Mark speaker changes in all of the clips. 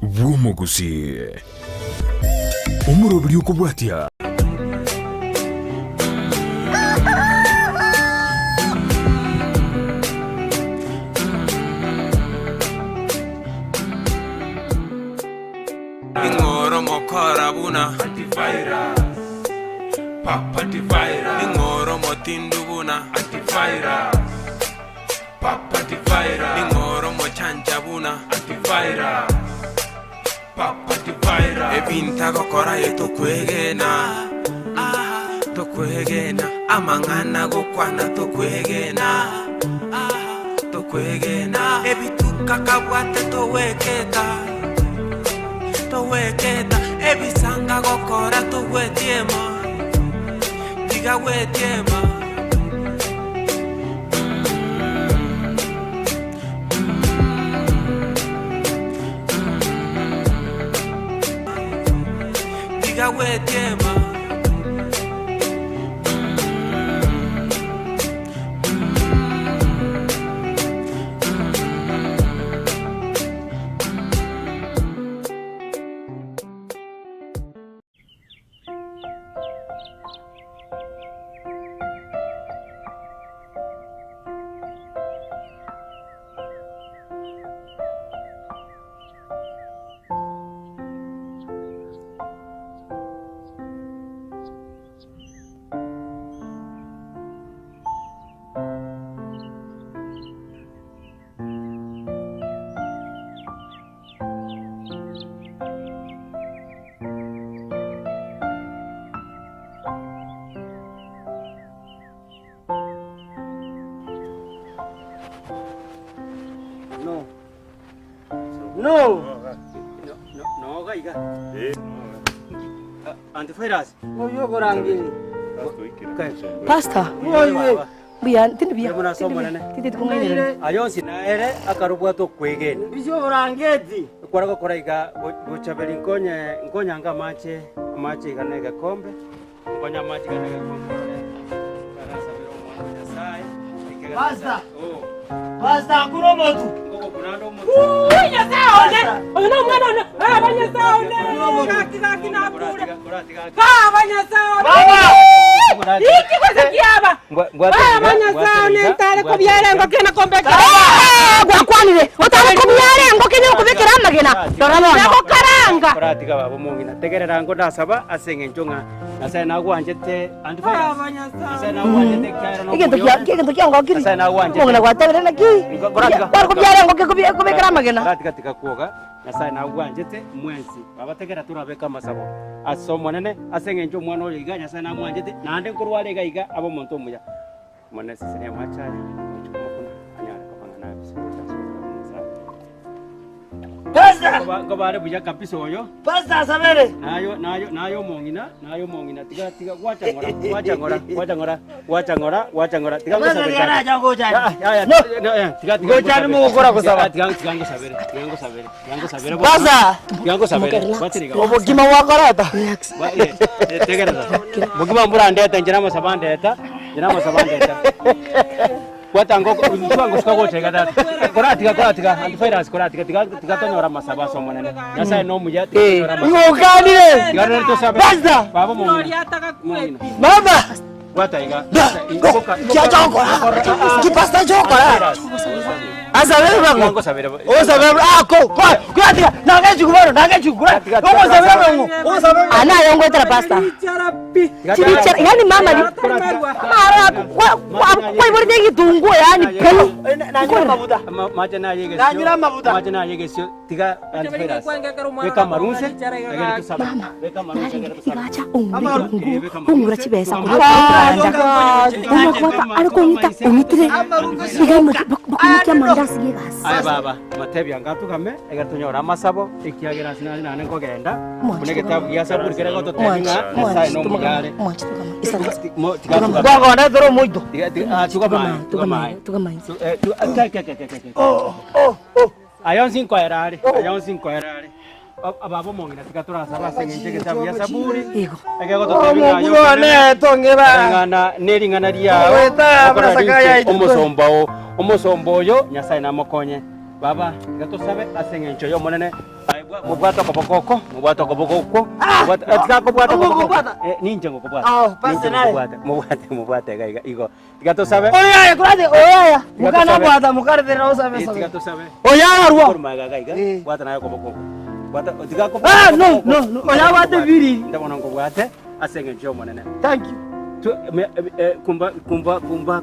Speaker 1: bw'omuguzi umurobiri ukubwatya
Speaker 2: ingoro mokora buna antivirus antivirus ingoro motindu buna antivirus antivirus ingoro mochanja buna antivirus antivirus ebinta gokora yeto kwegena amangana gokwana to kwegena ebituka kabwate to weketa ebisanga gokora to wetiema diga wetiema diga wetiema No, gaiga. Antivirus. Yo gorangi.
Speaker 3: Pasta. Bian, tin bian.
Speaker 2: Muna somo nene.
Speaker 3: Titit ko ngayon.
Speaker 2: Ayon sinaere akarubwa to kwegeni.
Speaker 4: Bisyo gorangeti.
Speaker 2: Kwara ko iga guchabeli nkonya nga mache iganega kombe. Nkonya mache iganega kombe. Barasa bero mwana sai.
Speaker 4: Pasta. Pasta kuromotu.
Speaker 2: Ngoko kunando mo.
Speaker 3: Uya saone. Ono mwana abanya saone. Kaki na kule. Abanya saone.
Speaker 4: Baba.
Speaker 3: Iki kwese kiaba. Abanya saone tare ko byare ngo kena kombe. Gwakwanire. Otare ko byare ngo kena ko bekera magena. Dorabona. Ko karanga.
Speaker 2: Kuratiga babo mungina. Tegerera ngo ndasaba asenge njonga. Nasai na gwanjete antivirus.
Speaker 3: Abanya saone.
Speaker 2: Nasai na gwanjete kaira no.
Speaker 3: Igento kya ngo kiri.
Speaker 2: Nasai na gwanjete.
Speaker 3: Mungina gwatebere na ki. Ko byare ngo ko bekera magena.
Speaker 2: Katika kuoga nasai na gwanjete mwensi abategera turabeka masabo asomo nene asenge njo mwana oyo iganya sana mwanjete nande kurwale gaiga abo muntu muya mwana sisi ne machari kuna anyara kapanga na biso
Speaker 4: Pasta.
Speaker 2: ngo bare buya kapiso oyo
Speaker 4: Pasta sabere.
Speaker 2: nayo mongina tiga wachangora tiga
Speaker 4: Pasta
Speaker 2: sabere
Speaker 4: yana jango jani.
Speaker 2: tiga
Speaker 4: Gojani mu gukora kusaba.
Speaker 2: tiga sabere
Speaker 4: Pasta.
Speaker 2: tiga sabere batiriga
Speaker 4: Obugima wakarata.
Speaker 2: tegereza mugima mbura ndeta njiramo sabandeta kwatango ngo shikago chega data koratiga antivirus koratiga tonyora masaba so monene nasa no muya tonyora masaba
Speaker 4: Ngokanire.
Speaker 2: garere to sabe
Speaker 4: Pasta.
Speaker 2: baba mo
Speaker 4: Mama.
Speaker 2: kwataiga
Speaker 4: Kya chokora. Ki pasta chokora. Asabere bango.
Speaker 2: ngo sabere
Speaker 4: Osabere ako. Kwatiga nangechukura. Osabere bango. Osabere.
Speaker 3: Ana yongo tera pasta. Chibichara yani mama ni mara kwa ibori degi tungu yani pelu.
Speaker 4: Nangira mabuta.
Speaker 2: maja na yegesio tiga antivirus weka marunse egere to sabe weka marunse egere to sabe
Speaker 3: Igacha ungura chibesa kuranda. Unakwata ariko nyita unitire. Igamu bakumukya mandasi yegas.
Speaker 2: Ay baba matebya ngatukame egere to nyora masabo ikiagera sinani nane ngogenda munege tabya saburi kere goto tenga sai no mugare
Speaker 4: Bwago na doro muito.
Speaker 3: Tugamai.
Speaker 2: Ayon 5 erari. Ababo mongina tikatura saba senge ke tabya saburi.
Speaker 3: Ego.
Speaker 2: Ege goto tenga yo.
Speaker 4: Ne tongera.
Speaker 2: Ngana neringana dia.
Speaker 4: Weta brasakaya itu.
Speaker 2: Omosombo yo nyasai na mokonye. Baba gato sabe asenge ncho yo monene. mubwato kobokoko, mubwato kobokoko. Atika kobwato kobokoko. Ninja ngokobwato.
Speaker 4: Basi naye.
Speaker 2: Mubwate gaiga igo. Tigato sabe.
Speaker 4: Oyaya kurate oyaya. Mukana bwata mukare na usabe sabe.
Speaker 2: Tigato sabe.
Speaker 4: Oyaya ruwa.
Speaker 2: Kurma gaiga. Bwata nayo kobokoko. Bwata tiga ko.
Speaker 4: No. Oya bwate biri.
Speaker 2: Ndabona ngobwate asenge njo monene.
Speaker 4: Thank you.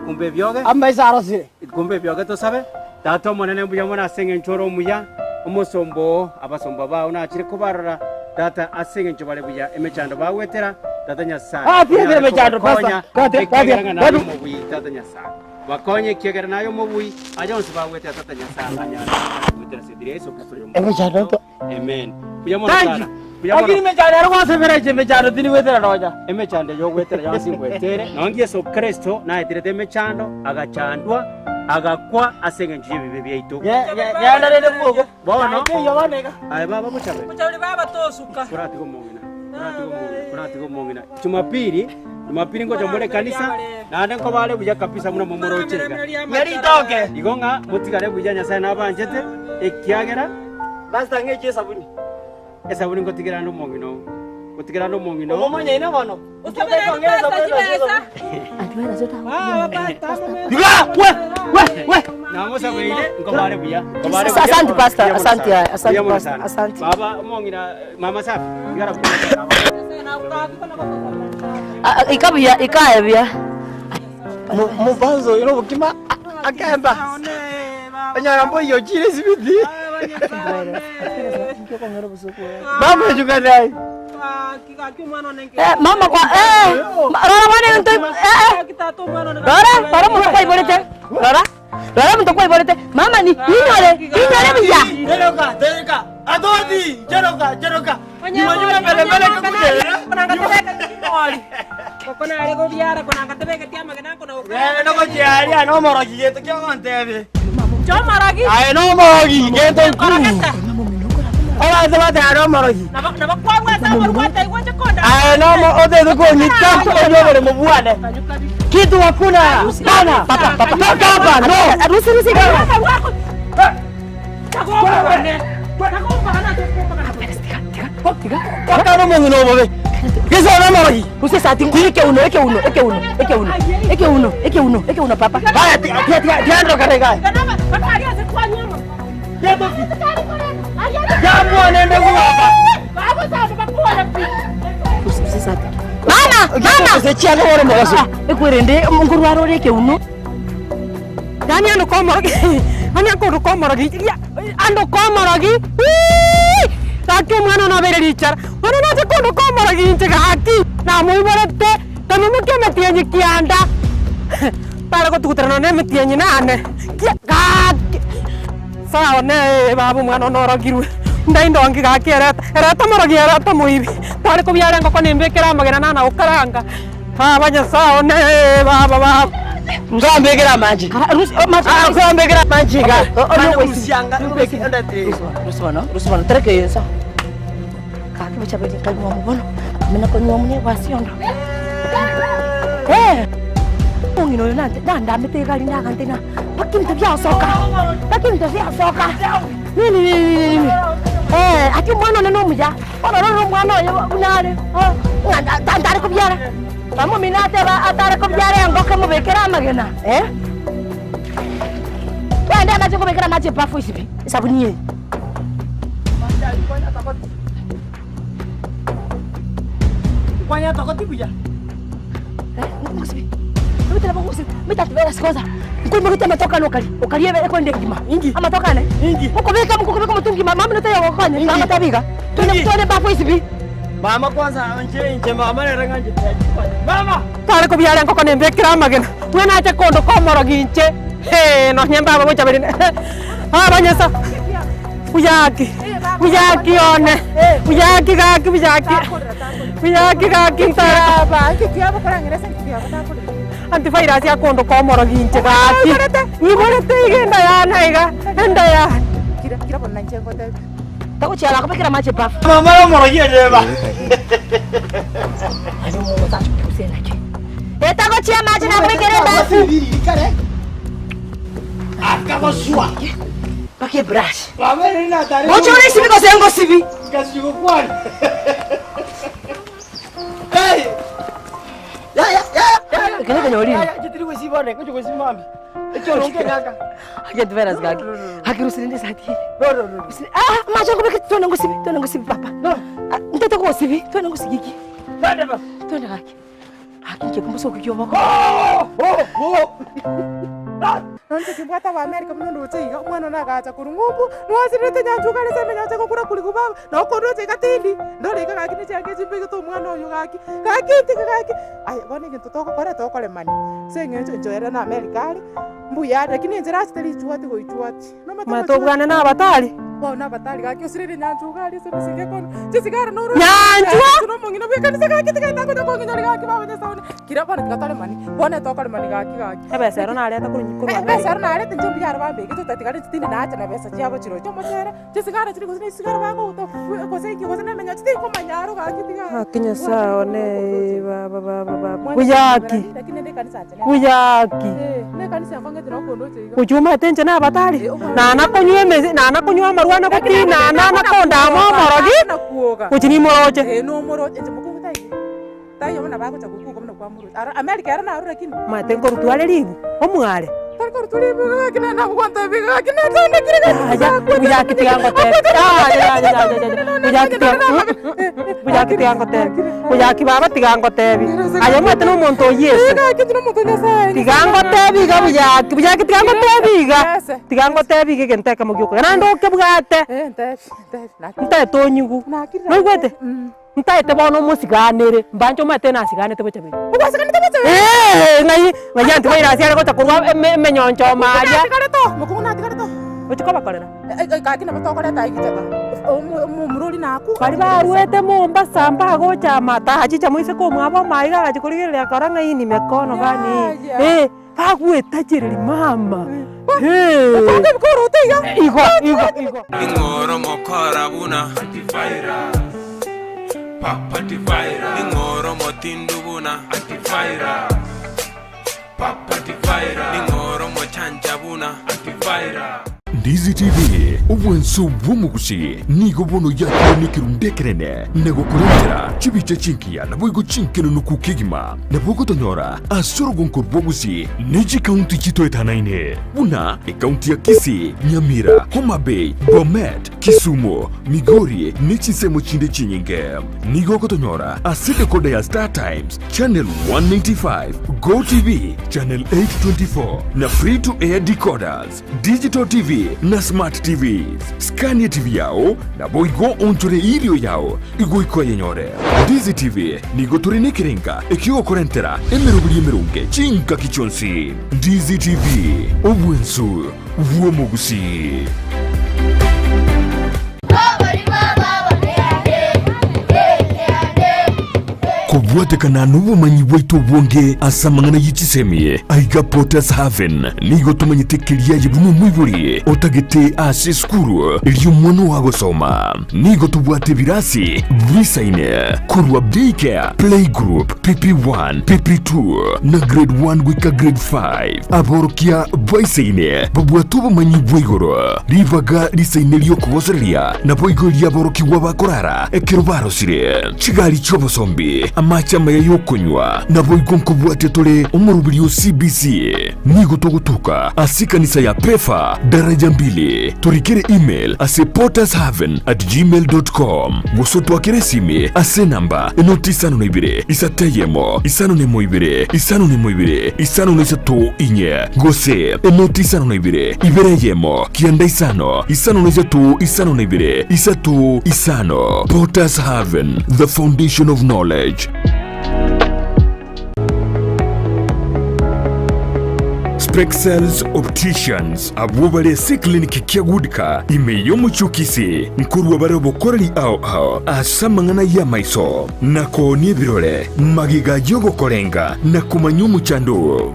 Speaker 2: Kumbe byoge.
Speaker 4: Amba isaro sire.
Speaker 2: Kumbe byoge to sabe. Tato monene mbuya mona asenge nchoro muya. Umusombo abasomba bawo nakire kubarara data asenge ncho bale buya emechando bawetera data nyasa.
Speaker 4: Pia emechando pasta.
Speaker 2: Kate mu buyi data nyasa. Bakonye kiegera nayo mu buyi ajonse bawetera data nyasa anyana. Wetera sidire so kasoro mu.
Speaker 4: Emechando to.
Speaker 2: Amen. Buya mona sana.
Speaker 4: Lakini emechando arwa severa emechando tini wetera roja.
Speaker 2: Emechando yo wetera yansi wetere. Nongie so Kristo na itirete emechando agachandwa agakwa asenge njiye bibe byaitu.
Speaker 4: Ya ndare mugo.
Speaker 2: Bono.
Speaker 4: Yo baneka.
Speaker 2: Ai baba muchabe.
Speaker 3: Muchabe baba tosuka.
Speaker 2: Kurati go mongina. Jumapili ngoja mbole kanisa na ande ko bale buja kapisa muna momoro chega.
Speaker 4: Yari toke.
Speaker 2: Igonga mutigare buja Nyasaye nabanjete ekiagera
Speaker 4: Basta ngeje sabuni.
Speaker 2: Esabuni ngotigera no mongino. Kutigera no mongino.
Speaker 4: Momanya ina bono.
Speaker 3: Usabe kongeza bwana.
Speaker 1: Atuera zota.
Speaker 4: We.
Speaker 2: Na musa beile ngobale buja.
Speaker 1: Asante pastor, asante.
Speaker 2: Baba mongina mama safi. Ngara
Speaker 1: ikaye bia.
Speaker 4: Mubanzo ino bukima akamba. Anyara mbo yo chire sibidi. Mama juga dai.
Speaker 1: Mama kwa Rora wane nto Rora mtu kwa ibolete. Rora mtu kwa ibolete. Mama ni inyore bia.
Speaker 4: Deroka. Adodi, jeroka. Nyuma mbele kukudera.
Speaker 3: Kokona alego biara kona katebe tiama kana kona uka.
Speaker 4: No ko jari ano morogi yeto kyo kontebe.
Speaker 3: Chomaragi.
Speaker 4: Ay no morogi yeto ku. Ola zama ta ano morogi.
Speaker 3: Na kwa wata marwata iwaje konda.
Speaker 4: Ay no mo ode ko ni tampo nyo mo buane. Kitu hakuna. Bana. Papa. Toka no.
Speaker 1: Rusi gawa.
Speaker 4: Toka no mo. Kesa na morogi.
Speaker 1: Usted sabe eke uno, papa.
Speaker 4: Vaya, tiando carrega. Ya muone ndugu
Speaker 1: Mama.
Speaker 4: Sechia no wale mwaso.
Speaker 1: Ekwirende munguru waro eke uno. Dani ando komorogi. Ando komorogi. Taki mwana na bere richar. Wana na se kondo komorogi inchega haki. Na muy borete. Tamo muke metienyi kianda. Para ko tukuterano ne metienyi na ane. Sawa ne babu mwana norogiru. Ndaindo angi gaki erata morogi erata muibi. Para ko biara ngoko nembekera magena na ukaranga. Banya sawa ne baba.
Speaker 4: Ngambekera maji. Ngambekera maji ga. Usianga ngambekera te.
Speaker 1: Rusmano treke eso. Kaki baca beli kaki mau bono. Mina ko nyomne wasiondo. Ngino nanti nanda mete kali na kantina. Pakin tabia soka. Ni. Ati mwana na nomu ja. Ono mwana yo unare. Nganda ndare ko biara. Kamu minate ba atare ko biara ngoke mo bekera magena. Wenda na choko bekera maji bafu isipi. Sabuni ye.
Speaker 4: Kwanya tokoti buja.
Speaker 1: Ngusipi. Mita ngusipi. Mita tubera sikoza. Ngulu mkuta matoka lokali. Okali ebe kwende ngima.
Speaker 4: Ingi.
Speaker 1: Ama toka ne?
Speaker 4: Ingi.
Speaker 1: Mukobeka mutungi mama mnata ya wakanye. Kama tabiga. Tune bafu isipi.
Speaker 4: Mama kwanza nje mama neranga nje. Mama.
Speaker 1: Tare ko biara ngoko ne bekira magena. Wena acha kondo komoro ginche. No nyamba babo chabere. Banyasa. Uyaki one. Uyaki gaki tara ba.
Speaker 3: Kikiaba kurangire senkiaba takule.
Speaker 1: Antifaira sia kondo komoro ginche gaki. Iborete igenda yana iga. Enda ya.
Speaker 3: Kira bonna nje ngote.
Speaker 1: Tako chala ko bekira mache paf.
Speaker 4: Mama lo morogi eba.
Speaker 1: Ano mo ta kusena ki. Tako chia mache na bekira bafu.
Speaker 4: Akaba sua.
Speaker 1: Pake brush.
Speaker 2: Baba nina tare.
Speaker 1: Ocho ni sibi ko sengo sibi.
Speaker 2: Kasi ko kwan. Hey. Ya.
Speaker 1: Kene kene oli.
Speaker 2: Jitiri ko sibone, ko ko simambi. Echo ronke ngaka.
Speaker 1: Hage dveras gaki. Hage rusinde sati.
Speaker 2: No.
Speaker 1: Macho ko beke tona ngo sibi papa.
Speaker 2: No.
Speaker 1: Ntete ko sibi, tona ngo sigiki.
Speaker 2: Tade ba.
Speaker 1: Tona gaki. Hage kumbuso kukyoba ko.
Speaker 3: Nonse kimbwata wa America muno ndotiga umwana nagacha kurungubu nwasirete nyanjuka leseme nyacha kokura kuli kubaba nokondoche katindi ndoleka gaki ne change chimbege to mwana oyo gaki gaki ay bone gintu tokore mani sengenjo njoera na America ali mbuya lakini njera steli chuati go ichuati no
Speaker 1: matobwana na batali
Speaker 3: bona batali gaki osirire nyanjuka ali sero singe kono chisigara no
Speaker 1: nyanjwa
Speaker 3: no mungina bwe kanisa gaki tikaita ko ko nginyori gaki bawe sauni kira bone tikatole mani bone tokore mani gaki
Speaker 1: ebe sero na aleta kurunyikurwa
Speaker 3: Sara na alete njombi yara bambe kito tatikare tindi na acha na pesa chabo chiro chomo sere chisigara chiri kusini sigara bako uto koseki kosene menya chiti ko manyaro ga kitika
Speaker 1: kinya sao ne ba buyaki
Speaker 3: lakini ne kanisa acha
Speaker 1: buyaki
Speaker 3: ne kanisa kwange tino kondo chiga
Speaker 1: uchuma tenje na batali na nakonywa marwana kuti na nakonda momorogi
Speaker 3: na kuoga
Speaker 1: uchini moroche
Speaker 3: no moroche nje mukungu tai tai yona bako cha kuku komna kwa muru America era na arura kini
Speaker 1: matengo rutwale libu omwale
Speaker 3: Tarkor tulibu kina na kwanta biga kina tone kina
Speaker 1: buyaki tiango te buyaki tiango te buyaki baba tiango te bi ayo mwete no monto yesu
Speaker 3: kiti no monto nyasa
Speaker 1: tiango te bi ga buyaki tiango te bi ga tiango te bi ke nteka mugyuko na ndoke bwate nta tonyugu no gwete ntaite bono musiganire mbanjo mate na siganete bochabe
Speaker 3: ubasigane tabache
Speaker 1: ngai yantu baira siare gota kurwa menyoncho maria
Speaker 3: tikareto mukuna tikareto
Speaker 1: uchikoba korera
Speaker 3: kakina batokoreta igitata mumururi naku
Speaker 1: bari barwete Mombasa mbago chama tahachicha muise ko mwabo maiga gachikurigirira koranga ini mekono gani bagweta chiriri mama
Speaker 3: bikoro utiga
Speaker 1: igo
Speaker 5: ingoro mokora buna antivirus Papativaira Ningoro motindubuna Antivirus Papativaira Ningoro mochanjabuna Antivirus
Speaker 6: Ndizi TV obwenso bwomugusi nigo bono yakiro nikirundekerene nego kurendera chibicha chinkia na boigo chinkeno nukukigima na bogo tonyora asoro gonko bwogusi niji county chito etanaine buna county ya Kisii, Nyamira, Homa Bay, Bomet, Kisumu, Migori nichisemo chinde chinyinge nigo kotonyora asite kode ya Star Times channel 195 Go TV channel 824 na free to air decoders digital TV na smart TVs Scania TV yao na boigo ontore ilio yao igoiko yenyore Dizi TV nigo turine kirenga ekio korentera emerunge chinka kichonsi Dizi TV obwensu vuomugusi kubwatekana n'ubumanyi bwaitu bwonge asamangana yichisemiye aiga Potters Haven nigo tumanyitekeliya yibuno mwiburiye otagete ase skuru iliyo mwana wagosoma nigo tubwate birasi bisaine kurwa daycare playgroup PP1 PP2 na grade 1 wika grade 5 aborokia baisaine babwate ubumanyi bwigoro rivaga risaine liyo kugoseria na boigo lyaboroki wabakorara ekero barosire chigali chobosombi amachama yokonywa na boigo nkubwate tole omurubiri CBC nigo togutuka asikanisa ya PEFA daraja 2 turikire email ase pottershaven@gmail.com gosoto akeresime ase namba 992 isateyemo isano inye gose 992 ibereyemo kianda isano 3 isano Potters Haven, the foundation of knowledge. Spexels Opticians abubale si kliniki kiagudika imeyo muchukisi nkuru wabare bokorali ao asamangana ya maiso nako ni birole magiga yogo kolenga na kumanyu muchando.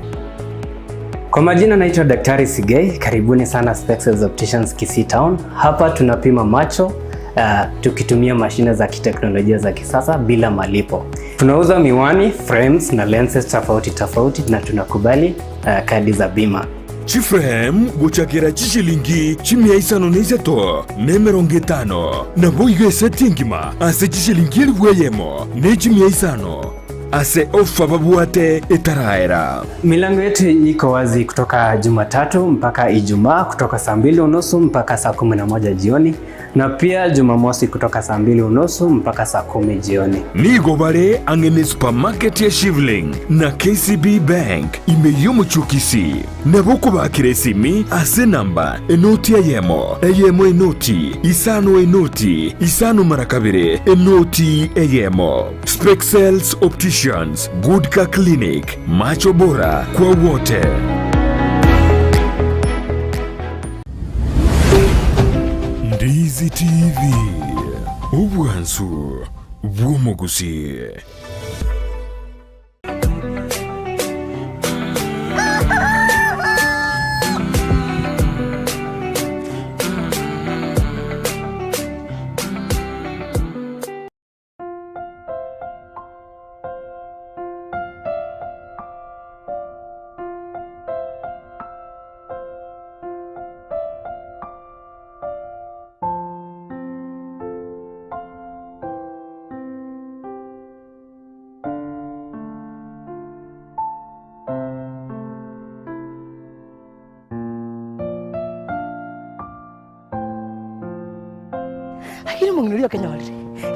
Speaker 7: Kwa majina naitwa Daktari Sigei, karibuni sana Spexels Opticians Kisii Town. Hapa tunapima macho tukitumia mashine za kiteknolojia za kisasa bila malipo. Tunauza miwani, frames na lenses tofauti na tunakubali kadi za bima.
Speaker 6: chifrem guchakira chishilingi chimia isano neiseto ne 50 na boiga setingima ase chishilingi elibweyemo ne chimia isano ase ofa babuate etaraera.
Speaker 7: Milango yetu iko wazi kutoka Jumatatu mpaka Ijumaa kutoka saa 2:30 mpaka saa 11 jioni, na pia Jumamosi kutoka saa 2:30 mpaka saa 10 jioni.
Speaker 6: Nigo bare angene supermarket ya Shivling na KCB Bank imeyomo chukisi na boko bakire simi ase namba enoti eyemo enoti isano marakabire enoti eyemo. Spexels Opticians, Goodka Clinic, macho bora kwa wote. Ndizi TV, ubwansu bw'omuguzi.
Speaker 1: Ini mengeluarkan kenyal.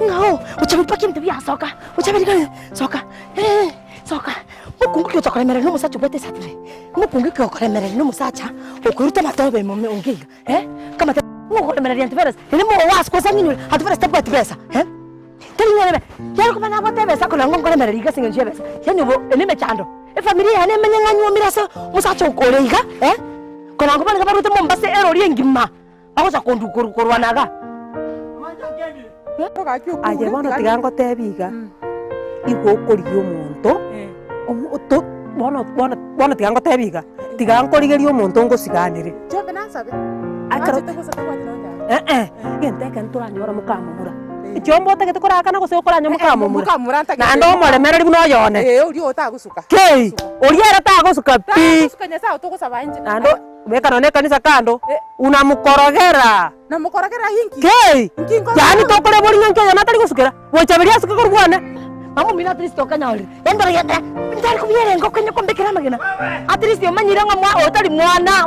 Speaker 1: Ngau, ucapin pakai minta biasa soka. Ucapin kan soka. Soka. Mukung kau cakap mereka nu musa coba tes satu le. Mukung kau cakap mereka nu musa aja. Okur tu mata apa yang mau ungkil. Kamu tak mau cakap mereka yang terberes. Ini mau was kuasa minul. Hatu beres tak buat terberes. Tadi ni apa? Yang kau mana buat terberes? Aku langgang kau mereka singgah terberes. Yang ni ini macam familia ini menyenangi mirasa musa cakap le ika. Kau langgang mana kau baru tu membahas error yang gimana? Aku cakap korban naga.
Speaker 3: Aye bono tigango tebiga igo koriyo omonto omuto bono tigango tebiga tigango korigerio omonto ngosiganire jembe nasabe akaro gente kanturanyora mukamumura ichombo tegete korakana gose okoranya mukamumura na ndo molemereri buno yone uri otagusuka kei uri era tagusuka pi gusukanya sawa tugusaba inje na ndo weka none kanisa kando unamukorogera namukorogera hinki kei yani tokore bori nyanke yana tari gusukira wochaberia suka korwana mama mina tristo kanyali endora yende ndari kubiere ngo kwenye kombekera magena atristo manyira ngamwa otari mwana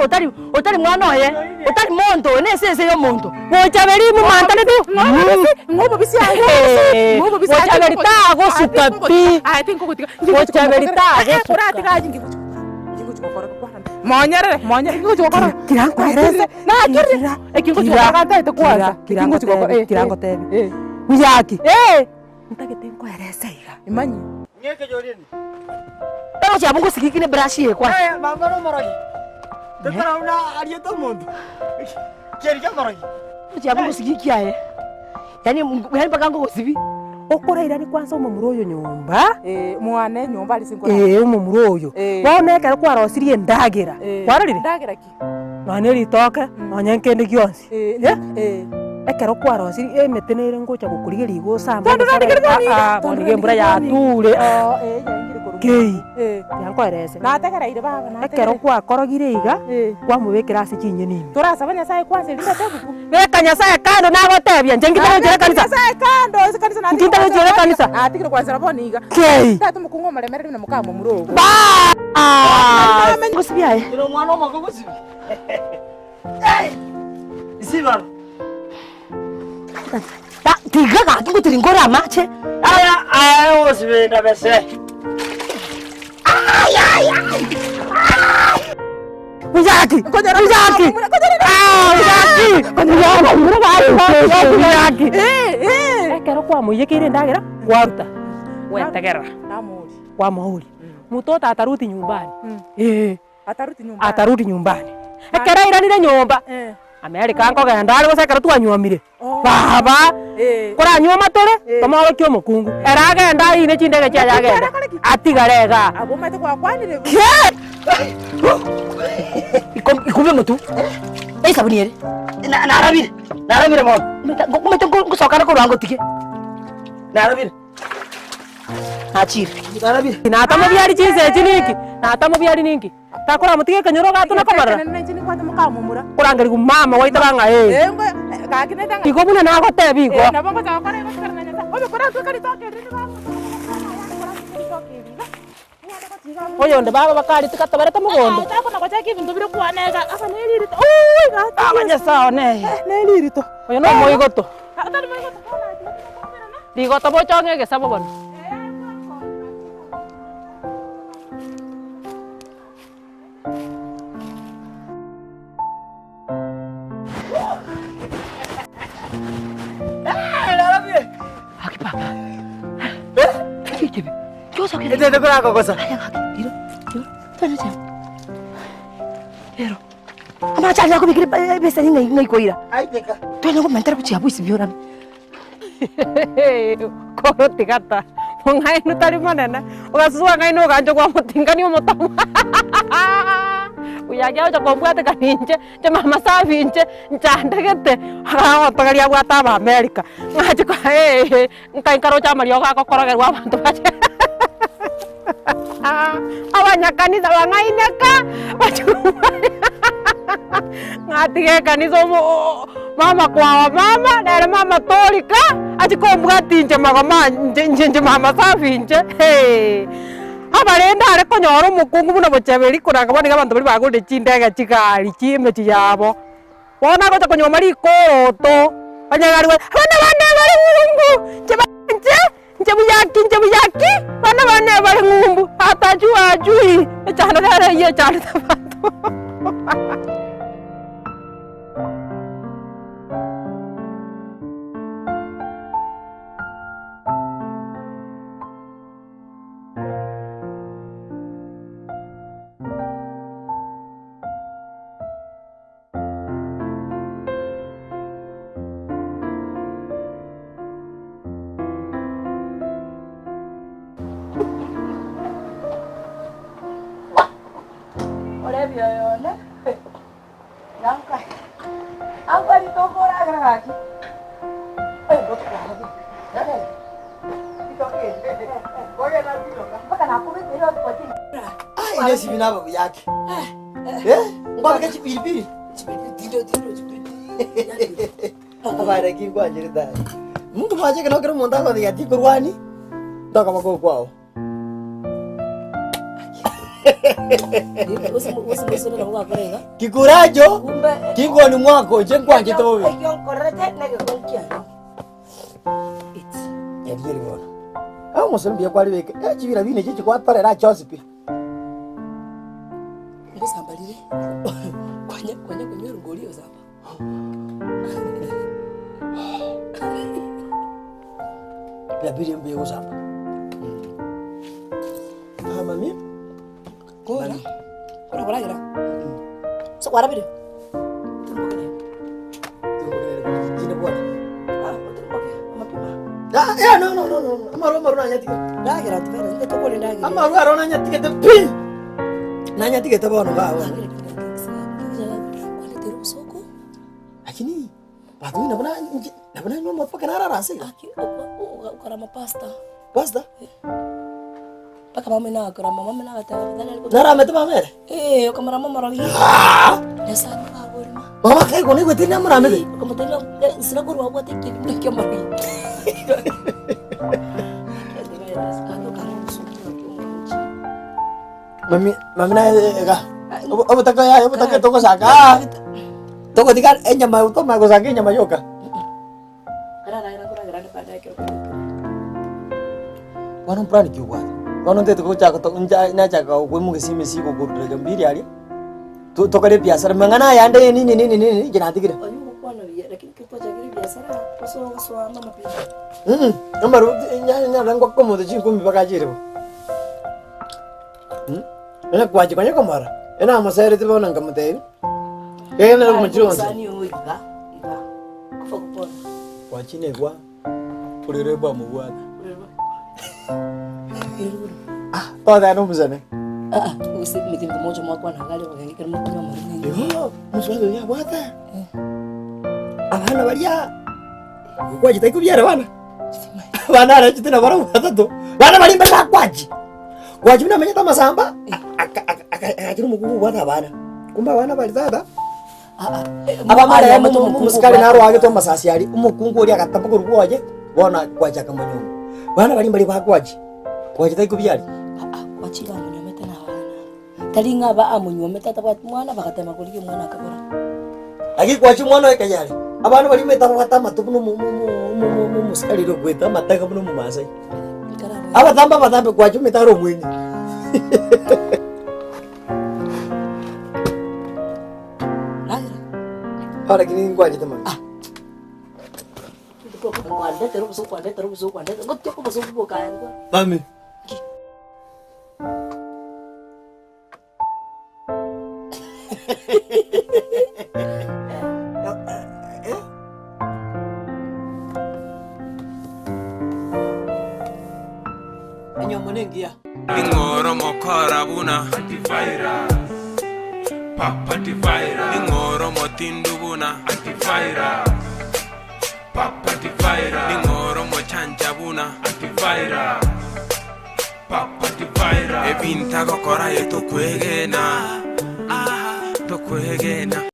Speaker 3: oye otari mondo ne sese yo mondo wochaberi mu mantane tu ngobo bisi ngobo bisi wochaberi ta gosuka pi wochaberi ta gosuka gaji Monyere kingo chokora kirango erese na kirira kingo chokora taite kwanza kingo chokora kirango tebi uyaki ntake tengo erese iga imanyi ngeke jorini pero cha mungu sikikine brush ye kwa mangoro morogi tekara una arieto mondo keri cha morogi cha mungu sikikia yani pakango gosibi okora irani kwanza umuroyo nyumba mwane nyumba alisinkola umuroyo bone kare kwarosirie ndagera kwarorire ndagera ki none ritoke nonyenkende gionsi ekero kwarosirie emetenere ngocha gukurigeria igosamba tondu ndigirwa bonige mbura ya ture kei yankoerese nategereire baba ekero kwakorogire iga kwamubekera ase chinyeni turasaba nyasaye kwanza linda tebuku beka nyasaye kando nagotebia njengitero jere kanisa nyasaye kando kanisa na njengitero jere kanisa atigire kwanza boni iga kei tatu mukungo malemereri na mukamo murogo ngosibia ino mwana omago gosibi isiba tiga ga kingo tiringora mache aya osibe na bese Uzaki! Ekero kwamuyekire ndagera kwaruta wetegera kwa mauri mtoto ataruti nyumbani ataruti nyumbani ekera iranire nyumba Amerika nkogenda ndari gusekera twanyuamire baba kora nyuma tore tomawe kyo mukungu eragenda ine chindege cha yagenda atigarega abomete kwa kwanire ikumbe mutu sabuniere narabire mo kumete kusokana ko rango tike narabire
Speaker 1: achiri na tamo byari chize chiniki na tamo byari ningi takora mutige kanyoro gato na kamara
Speaker 3: nene kwa mukamumura
Speaker 1: kurangari ku mama waita banga
Speaker 3: ngo kakineta
Speaker 1: iko buna na gote biko
Speaker 3: na bongo za kore ngo karna nyata obe kora tu kali toke rini baba
Speaker 1: oyo nde baba bakali tikatabareta mugondo
Speaker 3: takona kwa chaki bintu biri kuanega aka nelirito oi gata
Speaker 1: abanya sawa ne
Speaker 3: nelirito
Speaker 1: oyo no moigoto
Speaker 3: atani moigoto
Speaker 1: digoto bochonge gesabo bono
Speaker 4: Ito ko na ako kosa.
Speaker 1: Pero ama chala ko bigre besa ni ngai koira
Speaker 4: Ay teka.
Speaker 1: to no mentar buchi abu isibiora koro tigata mongai no tari manana ugasua ngai no ganjo kwa mutingani motomo uyagya uja kombwate kaninje je mama savinje nchanda gete ha otagaria bwa taba America ngaje kwa nkai karo cha mario ga kokorogerwa abantu bache abanyakanisa bangaineka bachuma ngatige kanisa mama kwa mama na mama tolika ati kombwati nje magama nje mama savinje abarenda are konyoro mukungu buno bocheberi kuranga bani abantu bari bagode chindega chikali chime chiyabo bona ko konyo mari koroto banyagari bana bari ngumbu nje buyaki bana bari ngumbu atajua ajui chana dara ye chana tabantu
Speaker 4: Ini si bina babu yake. Ngwa ke chipilipili. Chipilipili. Abara ki kwa jirida. Mtu mwaje kana kero monda kwa ya ti kurwani. Ndoka mako kwao. Kikurajo. Kingo ni mwako je kwanje to wewe. Yadiri ngona. Au musombi yakwali weke. Chibira bine chichi kwa parera chosipi.
Speaker 1: Sambalire kwanya kunywera ngoliyo zamba
Speaker 4: ya biri mbe yo zamba mami
Speaker 1: kora gira so kwara biri
Speaker 4: jine bwana no amaru na nyati
Speaker 1: ndagira tibera ndito kole ndagira
Speaker 4: amaru arona nyati kete pi nanya tigeta bono bawa lakini batu nabona nyoma paka nararase
Speaker 1: ukarama pasta
Speaker 4: paka
Speaker 1: mama na karama mama na kata
Speaker 4: narame tama mere
Speaker 1: ukamara mama rawi nesa na gorma
Speaker 4: mama kai koni gweti na marame de
Speaker 1: ukamutela sina gorwa kwa tiki ndike mari
Speaker 4: mami na ega obo taka toko saka toko tika nyama utoma ko saka nyama yoka wanu prani kiwa wanu tete ko chaka to na chaka ko mu gesime siko ko daga mbiri ali to kale biashara mangana yande nini jina tikira
Speaker 1: lakini kipo cha biashara so mama pia
Speaker 4: amaru nya rango ko mo de chinko mi bakaje ena kwaje kwanya kamara ena amasere te bona ngamate ena lo mjiro
Speaker 1: sani oiga kufa kupona
Speaker 4: kwachine kwa kurere ba mu bwana toda no mzane
Speaker 1: usi miti mmoja mwako anaangalia wakangika mmoja mwingine
Speaker 4: muswazo ya bwata abana balia kwaje taiko byara bana ara chitena bara batatu Bana bali mbali bakwaji. Kwaji mna menyeta masamba. Akakira mukungu bwana bana. Kumba bana bali dada. Aba mara ya mtu musikali naro agito masasi ali. Umukungu uri akatamba ko ruwaje. Bona kwaja kamanyongo. Bana bali mbali bakwaji. Kwaji tai kubyali.
Speaker 1: Wachira munyometa na bana. Talinga ba amunyometa tabatu mwana bakatema kuli mwana akabora.
Speaker 4: Agi kwaji mwana ekanyali. Abantu bali meta batama tubuno musikali ro kweta mataka buno mumasai. Abatamba batambe kwaji meta ro mwenye. Ahora que ninguém guarda também.
Speaker 1: Guarda, terus guarda. Gosto como sou boca agora.
Speaker 4: Mami. Enyo monengia.
Speaker 5: Ingoro mokora buna antivirus. Papa antivirus. Ingoro motindu buna antivirus. Papa antivirus. Ingoro mochanja buna antivirus. Papa antivirus. Ebinta gokora yeto kwegena. Aha, to kwegena.